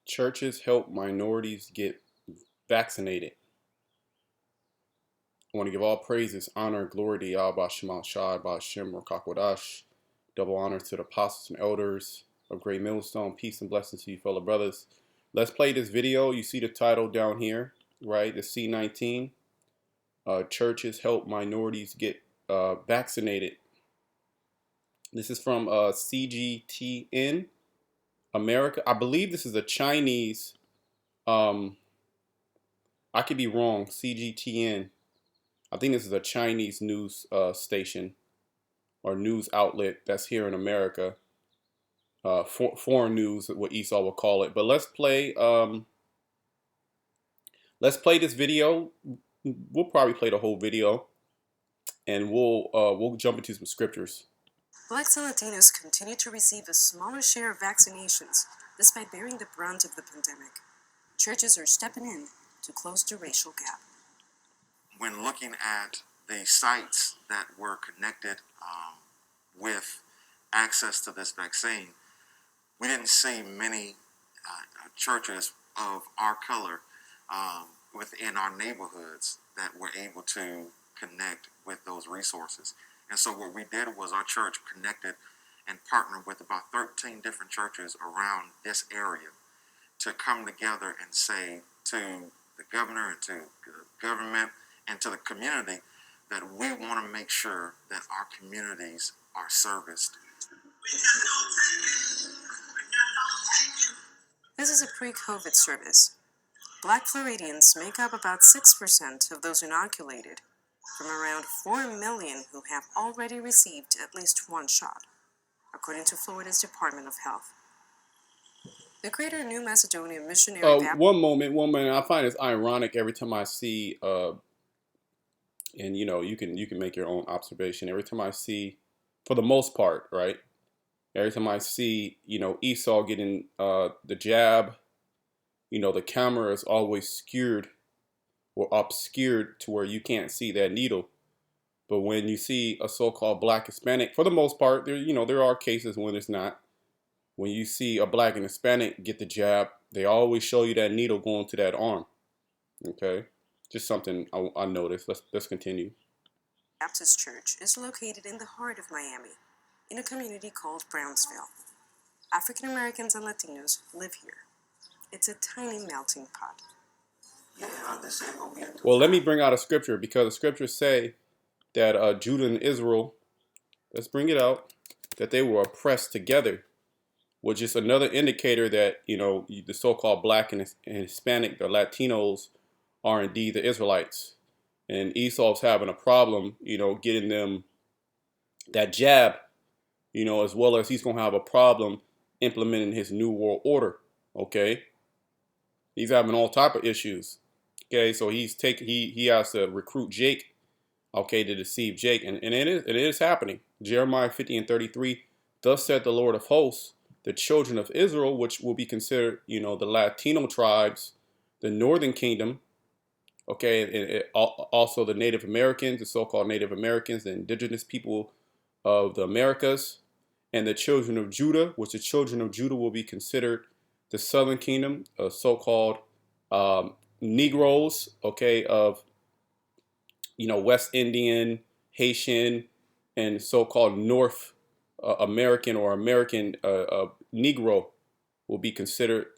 Churches help minorities get vaccinated. I want to give all praises, honor, and glory to Yahweh Shema Shai Ba'Shem Rakakwadash. Double honor to the apostles and elders of Great Millstone. Peace and blessings to you, fellow brothers. Let's play this video. You see the title down here, right? The C19. Churches help minorities get vaccinated. This is from CGTN America. I believe this is a Chinese. I could be wrong. CGTN. I think this is a Chinese news station or news outlet that's here in America. Foreign news, what Esau will call it. But let's play. Let's play this video. We'll probably play the whole video, and we'll jump into some scriptures. Blacks and Latinos continue to receive a smaller share of vaccinations despite bearing the brunt of the pandemic. Churches are stepping in to close the racial gap. When looking at the sites that were connected with access to this vaccine, we didn't see many churches of our color within our neighborhoods that were able to connect with those resources. And so what we did was our church connected and partnered with about 13 different churches around this area to come together and say to the governor and to the government and to the community that we want to make sure that our communities are serviced. This is a pre-COVID service. Black Floridians make up about 6% of those inoculated, from around 4 million who have already received at least one shot, according to Florida's Department of Health. The Greater New Macedonia Missionary One moment. I find it ironic every time I see, and you can make your own observation. Every time I see, for the most part, right? Every time I see, Esau getting the jab, the camera is always skewed or obscured to where you can't see that needle. But when you see a so-called black Hispanic, for the most part, there are cases when it's not. When you see a black and Hispanic get the jab, they always show you that needle going to that arm. Okay, just something I noticed. Let's continue. Baptist Church is located in the heart of Miami, in a community called Brownsville. African Americans and Latinos live here. It's a tiny melting pot. Well, let me bring out a scripture, because the scriptures say that Judah and Israel, let's bring it out, that they were oppressed together, which is another indicator that, the so-called black and Hispanic, the Latinos, are indeed the Israelites. And Esau's having a problem, getting them that jab, as well as he's going to have a problem implementing his new world order, okay? He's having all type of issues. Okay, so he has to recruit Jake, okay, to deceive Jake, and it is happening. Jeremiah 50:33, thus said the Lord of hosts, the children of Israel, which will be considered, the Latino tribes, the Northern Kingdom, okay, and also the Native Americans, the so-called Native Americans, the indigenous people of the Americas, and the children of Judah, which the children of Judah will be considered the Southern Kingdom, so-called Negroes, okay, of, West Indian, Haitian, and so-called North American or American Negro will be considered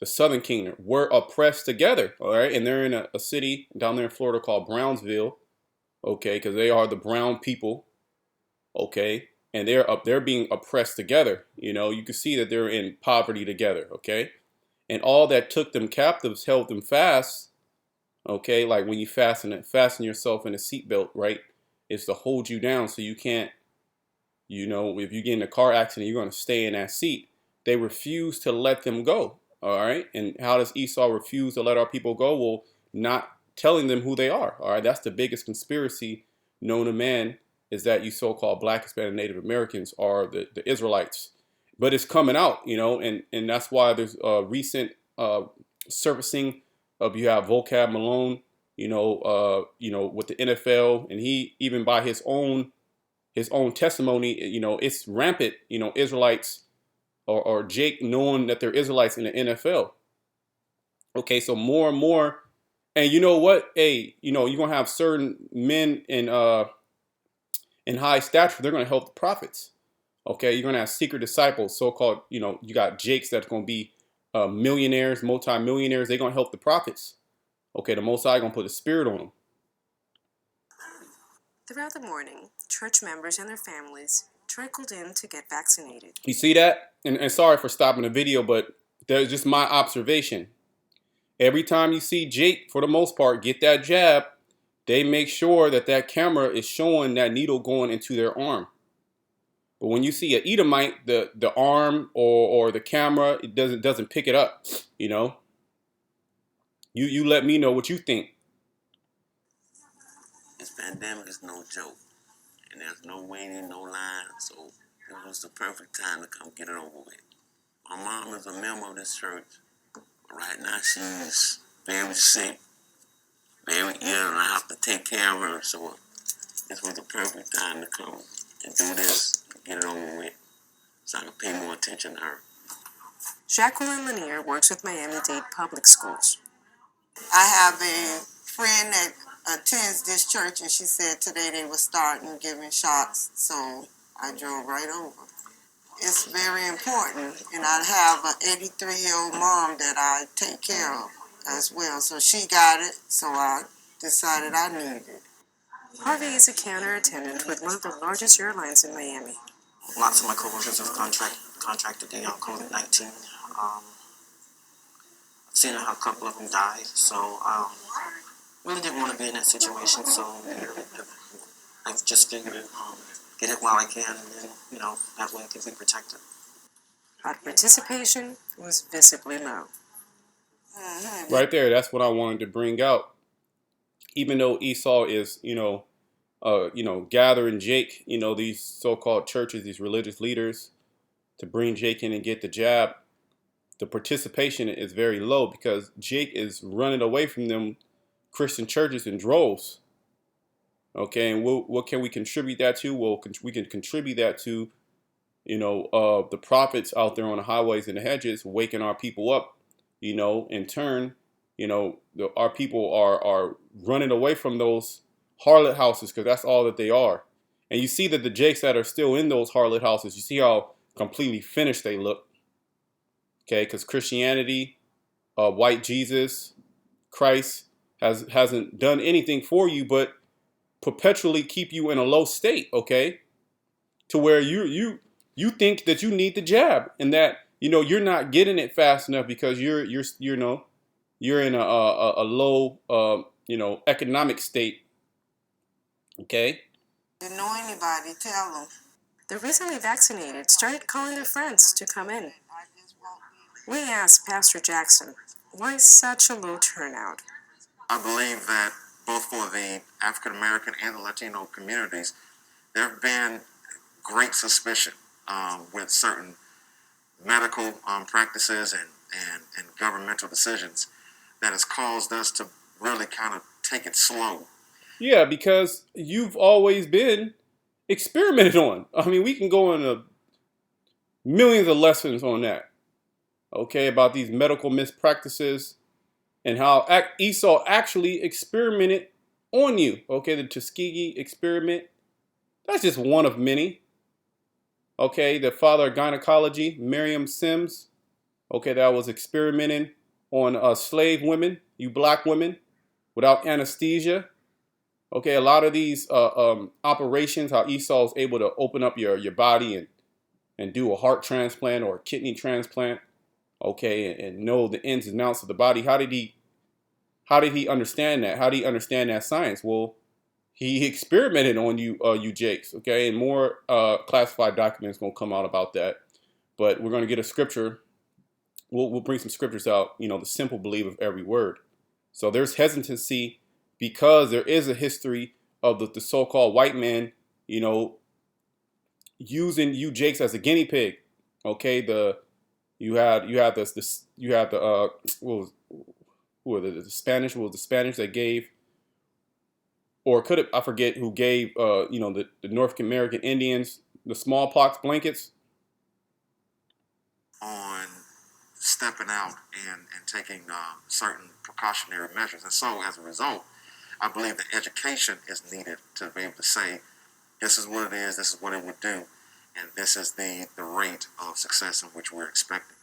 the Southern Kingdom. We're oppressed together, all right? And they're in a city down there in Florida called Brownsville, okay, because they are the brown people, okay? And they're being oppressed together. You can see that they're in poverty together, okay? And all that took them captives held them fast, okay? Like when you fasten yourself in a seatbelt, right? It's to hold you down so you can't, if you get in a car accident, you're going to stay in that seat. They refuse to let them go, all right? And how does Esau refuse to let our people go? Well, not telling them who they are, all right? That's the biggest conspiracy known to man, is that you so-called black, Hispanic, Native Americans are the Israelites. But it's coming out, and that's why there's recent surfacing of, you have Vocab Malone, with the NFL, and he, even by his own testimony, it's rampant, Israelites or Jake knowing that they're Israelites in the NFL. Okay, so more and more, and you know what? Hey, you're gonna have certain men in high stature. They're gonna help the prophets. Okay, you're gonna have secret disciples, so-called. You got Jakes that's gonna be millionaires, multi-millionaires. They're gonna help the prophets. Okay, the Most High gonna put a spirit on them. Throughout the morning, church members and their families trickled in to get vaccinated. You see that? And sorry for stopping the video, but that's just my observation. Every time you see Jake, for the most part, get that jab, they make sure that that camera is showing that needle going into their arm. But when you see an Edomite, the arm or the camera, it doesn't pick it up. You let me know what you think. This pandemic is no joke, and there's no waiting, no line, so it was the perfect time to come get it over with. My mom is a member of this church, but right now she's very sick, very ill, and I have to take care of her, so this was the perfect time to come and do this and get it over with, so I can pay more attention to her. Jacqueline Lanier works with Miami-Dade Public Schools. I have a friend that attends this church, and she said today they were starting giving shots, so I drove right over. It's very important, and I have an 83-year-old mom that I take care of as well, so she got it, so I decided I needed it. Harvey is a counter attendant with one of the largest airlines in Miami. Lots of my coworkers have contracted the COVID-19. I've seen how a couple of them died, so really didn't want to be in that situation. So I've just figured get it while I can, and then that way I can be protected. But participation was visibly low. Right there, that's what I wanted to bring out. Even though Esau is, gathering Jake, these so-called churches, these religious leaders, to bring Jake in and get the jab, the participation is very low because Jake is running away from them Christian churches in droves. Okay, and what can we contribute that to? Well, we can contribute that to, the prophets out there on the highways and the hedges waking our people up. In turn, our people are running away from those harlot houses because that's all that they are. And you see that the Jakes that are still in those harlot houses, you see how completely finished they look. Okay, because Christianity, white Jesus, Christ hasn't done anything for you but perpetually keep you in a low state. Okay, to where you think that you need the jab and that you're not getting it fast enough because you're in a low economic state. Okay. If you know anybody, tell them. The recently vaccinated started calling their friends to come in. We asked Pastor Jackson, why such a low turnout? I believe that both for the African American and the Latino communities, there have been great suspicion with certain medical practices and governmental decisions that has caused us to really kind of take it slow. Yeah, because you've always been experimented on. I mean, we can go into millions of lessons on that. Okay, about these medical mispractices and how Esau actually experimented on you. Okay, the Tuskegee experiment. That's just one of many. Okay, the father of gynecology, Miriam Sims. Okay, that was experimenting on slave women, you black women, without anesthesia. Okay, a lot of these operations, how Esau is able to open up your body and do a heart transplant or a kidney transplant. Okay, and know the ins and outs of the body. How did he understand that? How did he understand that science? Well, he experimented on you Jakes. Okay, and more classified documents gonna come out about that. But we're gonna get a scripture. We'll bring some scriptures out. The simple belief of every word. So there's hesitancy because there is a history of the so-called white man, using you Jakes as a guinea pig. Okay, you had the who were the Spanish? What was the Spanish that gave, or could it? I forget who gave. The North American Indians the smallpox blankets. on stepping out and taking certain precautionary measures. And so as a result, I believe that education is needed to be able to say, this is what it is, this is what it would do, and this is the rate of success in which we're expecting.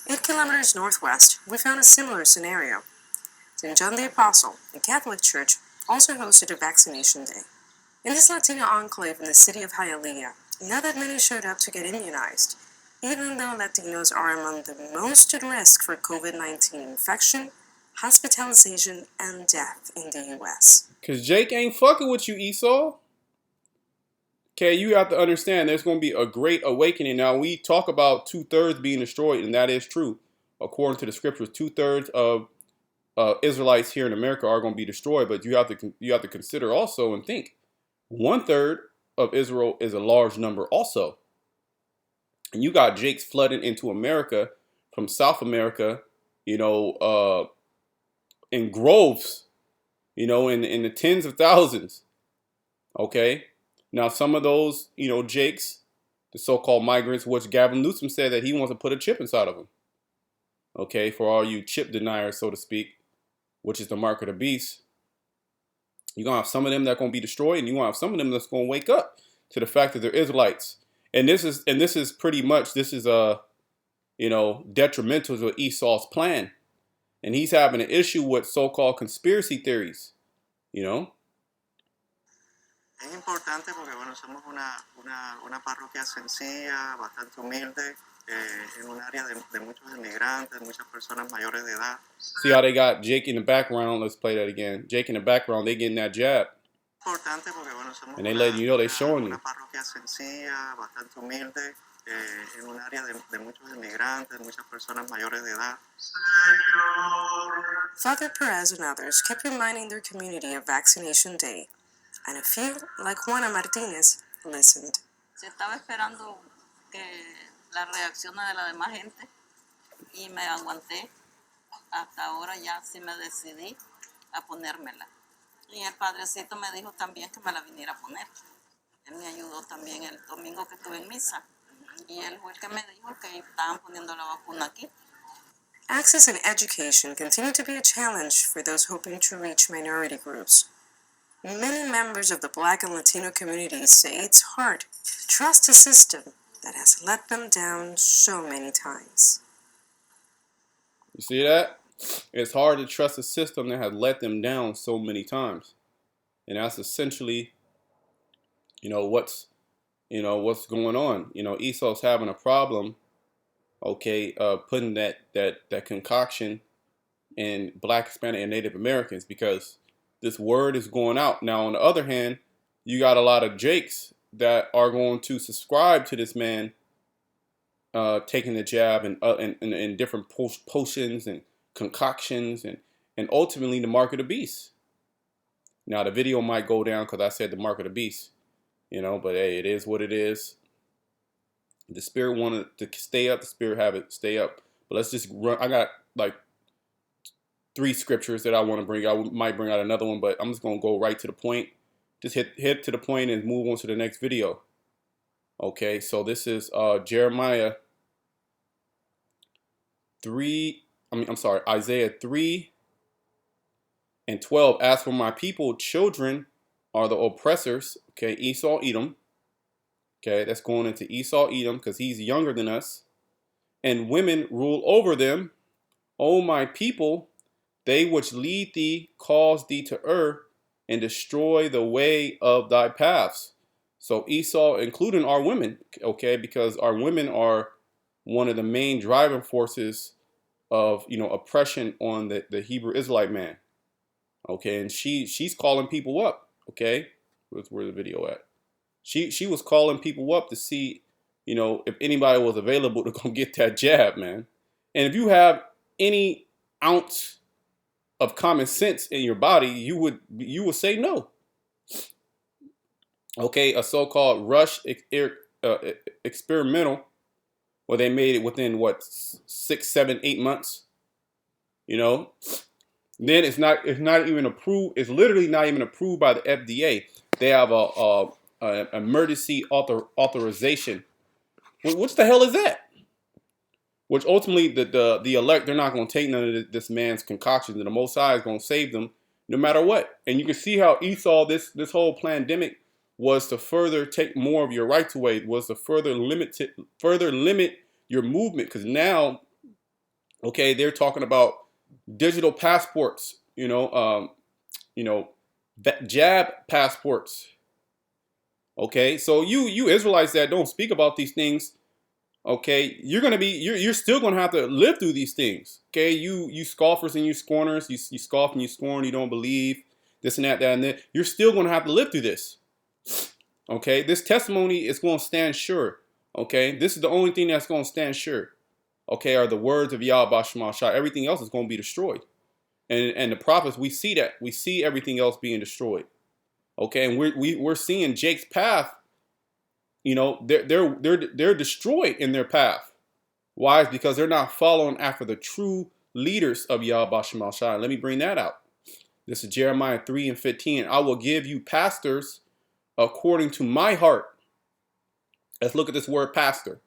8 kilometers northwest, we found a similar scenario. St. John the Apostle, a Catholic church, also hosted a vaccination day. In this Latino enclave in the city of Hialeah, not that many showed up to get immunized, even though Latinos are among the most at risk for COVID-19 infection, hospitalization, and death in the U.S. Because Jake ain't fucking with you, Esau. Okay, you have to understand there's going to be a great awakening. Now, we talk about 2/3 being destroyed, and that is true. According to the scriptures, 2/3 of Israelites here in America are going to be destroyed. But you have to consider also and think 1/3 of Israel is a large number also. And you got Jakes flooding into America from South America, in groves, in the tens of thousands. Okay. Now, some of those, Jakes, the so-called migrants, which Gavin Newsom said that he wants to put a chip inside of them. Okay, for all you chip deniers, so to speak, which is the mark of the beast. You're going to have some of them that are going to be destroyed, and you're going to have some of them that's going to wake up to the fact that they're Israelites. And this is pretty much, detrimental to Esau's plan. And he's having an issue with so-called conspiracy theories, Es importante porque, bueno, somos una parroquia sencilla, bastante humilde, en un área de muchos inmigrantes, muchas personas mayores de edad. See how they got Jake in the background? Let's play that again. Jake in the background, they getting that jab. Importante porque, bueno, somos And they letting you know, they showing you. Una parroquia sencilla, bastante humilde, en un área de muchos inmigrantes, muchas personas mayores de edad. Father Perez and others kept reminding their community of Vaccination Day, and a few, like Juana Martinez, listened. Se estaba esperando que la reacción de la demás gente y me aguanté. Hasta ahora ya sí me decidí a ponérmela. Y el padrecito me dijo también que me la viniera a poner. Él me ayudó también el domingo que estuve en misa. Y él fue el que me dijo que estaban poniendo la vacuna aquí. Access and education continue to be a challenge for those hoping to reach minority groups. Many members of the Black and Latino communities say it's hard to trust a system that has let them down so many times. You see that? It's hard to trust a system that has let them down so many times. And that's essentially, what's going on. Esau's having a problem, putting that concoction in Black, Hispanic, and Native Americans because this word is going out. Now, on the other hand, you got a lot of Jakes that are going to subscribe to this man taking the jab and different potions and concoctions and ultimately the mark of the beast. Now, the video might go down because I said the mark of the beast, but hey, it is what it is. The spirit wanted to stay up. The spirit have it stay up. But let's just run. I got like 3 scriptures that I want to bring out. We might bring out another one, but I'm just going to go right to the point. Just hit to the point and move on to the next video. Okay, so this is Jeremiah 3. Isaiah 3:12. As for my people, children are the oppressors. Okay, Esau, Edom. Okay, that's going into Esau, Edom, because he's younger than us. And women rule over them. O my people, they which lead thee cause thee to err and destroy the way of thy paths. So Esau, including our women, okay, because our women are one of the main driving forces of, oppression on the Hebrew Israelite man. Okay, and she's calling people up, okay? Where's the video at? She was calling people up to see, if anybody was available to go get that jab, man. And if you have any ounce of common sense in your body, you would say no. Okay, a so-called rush experimental, where they made it within 6, 7, 8 months. Then it's not even approved. It's literally not even approved by the FDA. They have a emergency authorization. What the hell is that? which ultimately the elect, they're not going to take none of this man's concoctions, and the Most High is going to save them no matter what. And you can see how Esau, this whole pandemic was to further take more of your rights away, was to further limit your movement, because now, okay, they're talking about digital passports, jab passports. Okay, so you Israelites that don't speak about these things, okay, you're still gonna have to live through these things. Okay, you scoffers and you scorners, you scoff and you scorn, you don't believe this and that and that. You're still gonna have to live through this. Okay, this testimony is gonna stand sure. Okay, this is the only thing that's gonna stand sure. Okay, are the words of Yahweh Shema Shah. Everything else is gonna be destroyed. And the prophets, we see that. We see everything else being destroyed. Okay, and we're seeing Jake's path. They're destroyed in their path. Why? It's because they're not following after the true leaders of Yahweh Shema Shai. Let me bring that out. This is Jeremiah 3:15. I will give you pastors according to my heart. Let's look at this word pastor.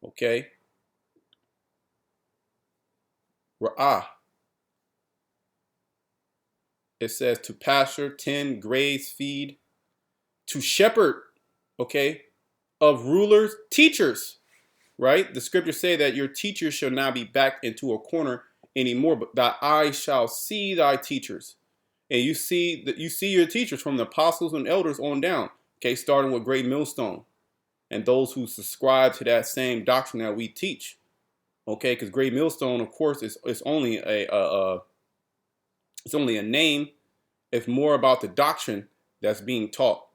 Okay. Ra'ah. It says to pasture, tend, graze, feed, to shepherd, okay, of rulers, teachers, right? The scriptures say that your teachers shall not be backed into a corner anymore, but thy eyes shall see thy teachers. And you see your teachers from the apostles and elders on down, okay, starting with Great Millstone and those who subscribe to that same doctrine that we teach, okay, because Great Millstone, of course, is only it's only a name. It's more about the doctrine that's being taught,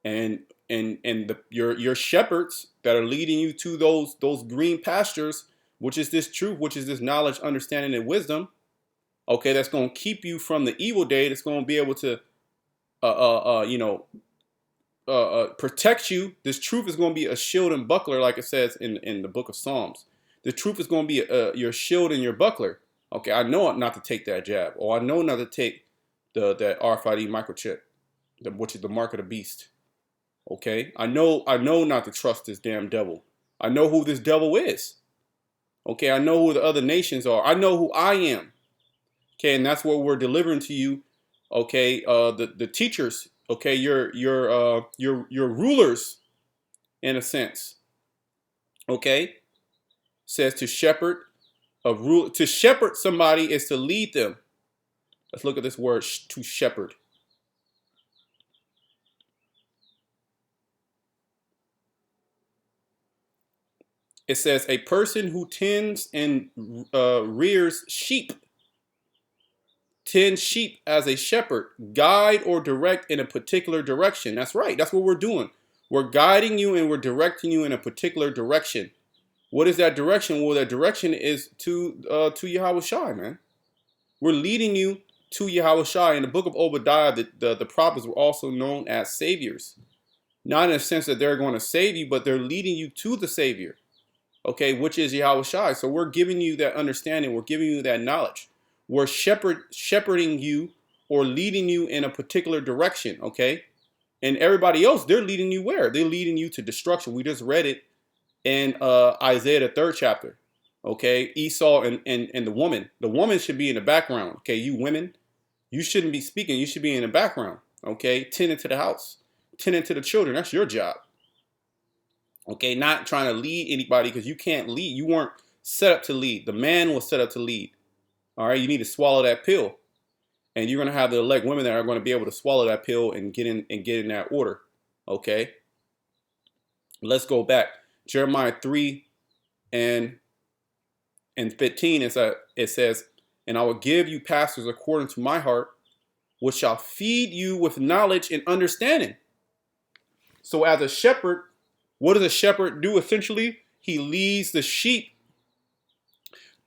and your shepherds that are leading you to those green pastures, which is this truth, which is this knowledge, understanding, and wisdom. Okay, that's going to keep you from the evil day. That's going to be able to, protect you. This truth is going to be a shield and buckler, like it says in the book of Psalms. The truth is going to be your shield and your buckler. Okay, I know not to take that jab, or I know not to take that RFID microchip, which is the mark of the beast. Okay, I know not to trust this damn devil. I know who this devil is. Okay, I know who the other nations are. I know who I am. Okay, and that's what we're delivering to you. Okay, the teachers. Okay, your rulers, in a sense. Okay, says to shepherd to shepherd somebody is to lead them. Let's look at this word, to shepherd. It says a person who tends and rears sheep. Tend sheep as a shepherd, guide or direct in a particular direction. That's right. That's what we're doing. We're guiding you and we're directing you in a particular direction. What is that direction? Well, that direction is to Yahweh Shai, man. We're leading you to Yahweh Shai. In the book of Obadiah, the prophets were also known as saviors. Not in a sense that they're going to save you, but they're leading you to the Savior. Okay, which is Yahweh Shai. So we're giving you that understanding. We're giving you that knowledge. We're shepherding you or leading you in a particular direction. Okay, and everybody else, they're leading you where? They're leading you to destruction. We just read it in Isaiah the 3rd chapter. Okay, Esau and the woman. The woman should be in the background. Okay, you women, you shouldn't be speaking. You should be in the background. Okay, tending to the house, tending to the children. That's your job. Okay, not trying to lead anybody, because you can't lead. You weren't set up to lead. The man was set up to lead. All right, you need to swallow that pill, and you're going to have the elect women that are going to be able to swallow that pill and get in that order. Okay, let's go back. Jeremiah 3 and 15. It says, "And I will give you pastors according to my heart, which shall feed you with knowledge and understanding." So, as a shepherd, what does a shepherd do? Essentially, he leads the sheep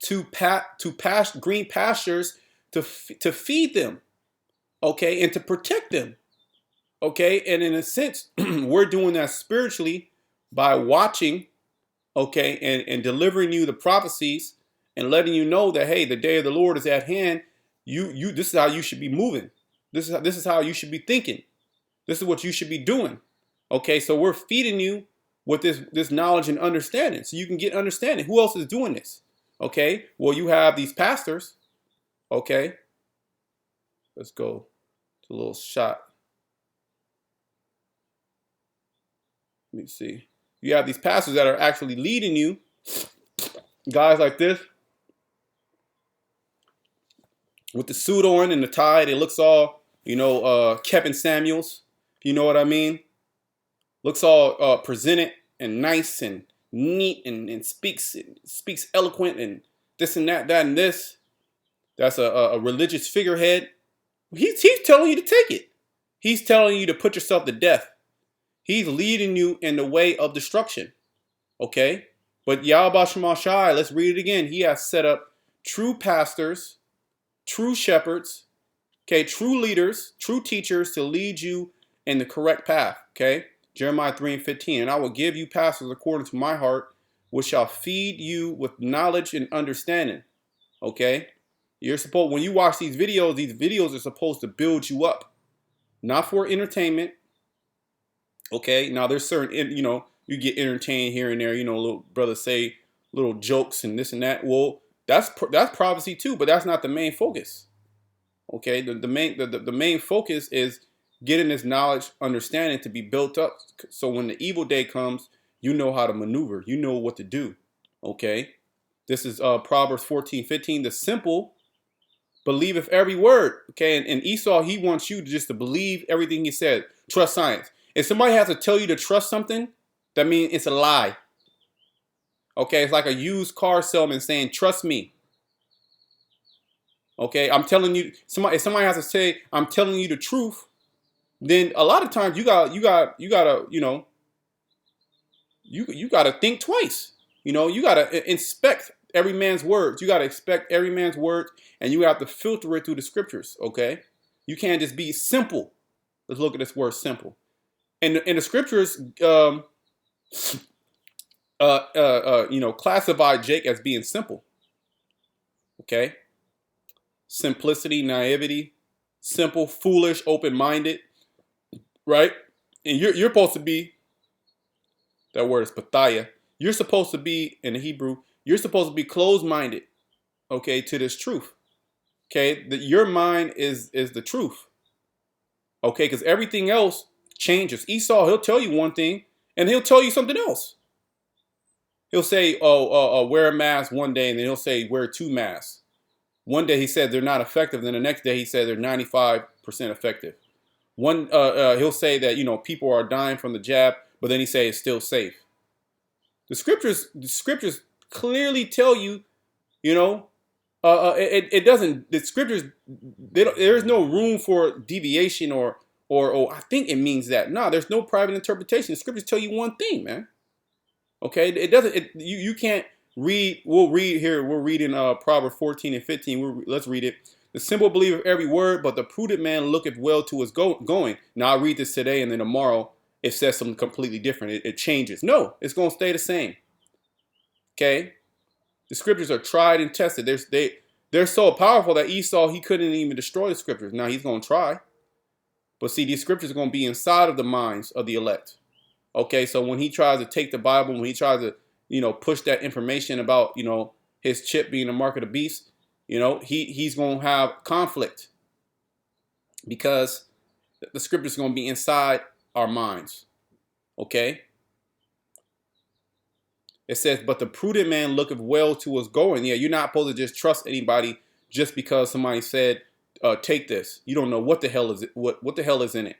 to green pastures to feed them, okay, and to protect them, okay. And in a sense, we're doing that spiritually by watching, okay, and delivering you the prophecies and letting you know that, hey, the day of the Lord is at hand. This is how you should be moving. This is how you should be thinking. This is what you should be doing. Okay, so we're feeding you with this knowledge and understanding, so you can get understanding. Who else is doing this? Okay, well, you have these pastors. Okay, let's go to a little shot. Let me see. You have these pastors that are actually leading you. Guys like this with the suit on and the tie. It looks all, Kevin Samuels. You know what I mean? Looks all presented and nice and neat and speaks eloquent and this and that and this. That's a religious figurehead. He's telling you to take it. He's telling you to put yourself to death. He's leading you in the way of destruction. Okay? But Yahweh Shema Shai, let's read it again. He has set up true pastors, true shepherds, okay, true leaders, true teachers to lead you in the correct path. Okay? Jeremiah 3:15. And I will give you pastors according to my heart, which shall feed you with knowledge and understanding. Okay? You're supposed, when you watch these videos are supposed to build you up, not for entertainment. Okay, now there's certain, you get entertained here and there. Little brothers say little jokes and this and that. Well, that's prophecy too, but that's not the main focus. Okay, the main focus is getting this knowledge, understanding to be built up. So when the evil day comes, you know how to maneuver. You know what to do. Okay, this is Proverbs 14:15. The simple believeth every word. Okay, and Esau, he wants you to believe everything he said. Trust science. If somebody has to tell you to trust something, that means it's a lie. Okay, it's like a used car salesman saying, "Trust me." Okay, I'm telling you. If somebody has to say, "I'm telling you the truth," then a lot of times you gotta think twice. You gotta inspect every man's words. You gotta expect every man's words, and you have to filter it through the scriptures. Okay, you can't just be simple. Let's look at this word simple. And the scriptures, classify Jake as being simple. Okay, simplicity, naivety, simple, foolish, open-minded, right? And you're supposed to be. That word is pathaya. You're supposed to be in the Hebrew. You're supposed to be closed-minded. Okay, to this truth. Okay, your mind is the truth. Okay, because everything else changes. Esau, he'll tell you one thing, and he'll tell you something else. He'll say, wear a mask one day, and then he'll say, wear 2 masks. One day he said they're not effective, then the next day he said they're 95% effective. He'll say that, people are dying from the jab, but then he say it's still safe. The scriptures clearly tell you, it doesn't. The scriptures, there's no room for deviation or I think it means that. No, there's no private interpretation. The scriptures tell you one thing, man. Okay, it doesn't. You can't read. We'll read here. We're reading Proverbs 14 and 15. Let's read it. The simple believeth every word, but the prudent man looketh well to his going. Now I read this today, and then tomorrow it says something completely different. It changes. No, it's going to stay the same. Okay, the scriptures are tried and tested. They're so powerful that Esau, he couldn't even destroy the scriptures. Now he's going to try, but see, these scriptures are going to be inside of the minds of the elect. Okay, so when he tries to take the Bible, when he tries to, push that information about, his chip being the mark of the beast, he's going to have conflict because the scriptures are going to be inside our minds. Okay? It says, but the prudent man looketh well to his going. Yeah, you're not supposed to just trust anybody just because somebody said, take this. You don't know what the hell is it, what the hell is in it.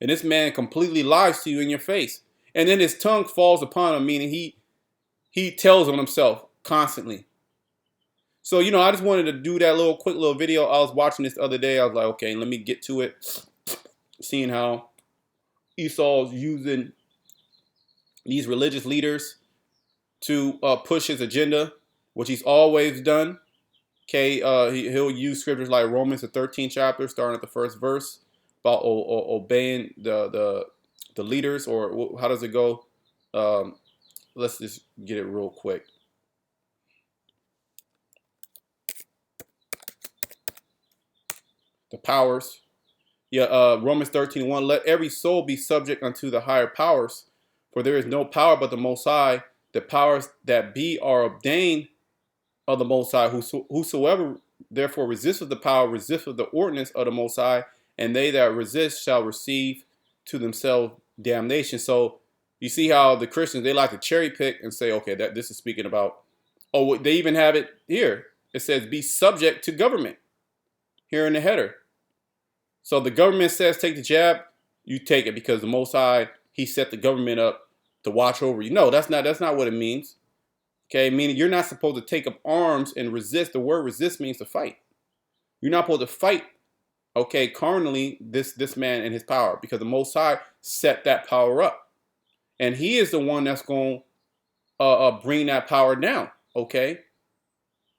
And this man completely lies to you in your face. And then his tongue falls upon him, meaning he tells on himself constantly. So, I just wanted to do that quick little video. I was watching this the other day. I was like, okay, let me get to it. Seeing how Esau's using these religious leaders to push his agenda, which he's always done. Okay, he'll use scriptures like Romans, the 13th chapter, starting at the first verse, about obeying the leaders, or how does it go? Let's just get it real quick. The powers. Yeah, Romans 13:1. Let every soul be subject unto the higher powers, For there is no power but the Most High. The powers that be are ordained of the Most High. Whosoever therefore resisteth the power resisteth the ordinance of the Most High, and they that resist shall receive to themselves damnation. So you see how the Christians, they like to cherry pick and say, okay, that this is speaking about, oh, they even have it here. It says be subject to government here in the header. So the government says take the jab, you take it because the Most High, he set the government up to watch over you. No, that's not what it means. Okay, meaning you're not supposed to take up arms and resist. The word resist means to fight. You're not supposed to fight, okay, carnally, this man and his power, because the Most High set that power up. And he is the one that's going to bring that power down, okay?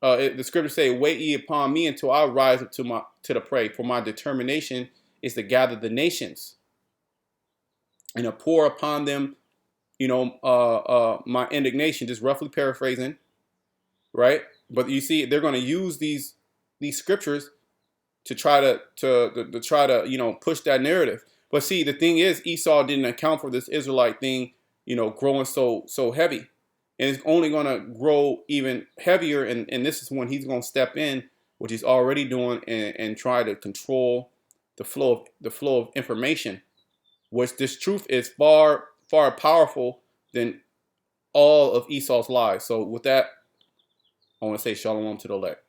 The scriptures say, wait ye upon me until I rise up to the prey, for my determination is to gather the nations and to pour upon them, my indignation, just roughly paraphrasing, right? But you see, they're going to use these scriptures to try to push that narrative. But see, the thing is, Esau didn't account for this Israelite thing, growing so heavy. And it's only going to grow even heavier. And this is when he's going to step in, which he's already doing, and try to control the flow of information, which this truth is far, far powerful than all of Esau's lies. So with that, I want to say shalom to the elect.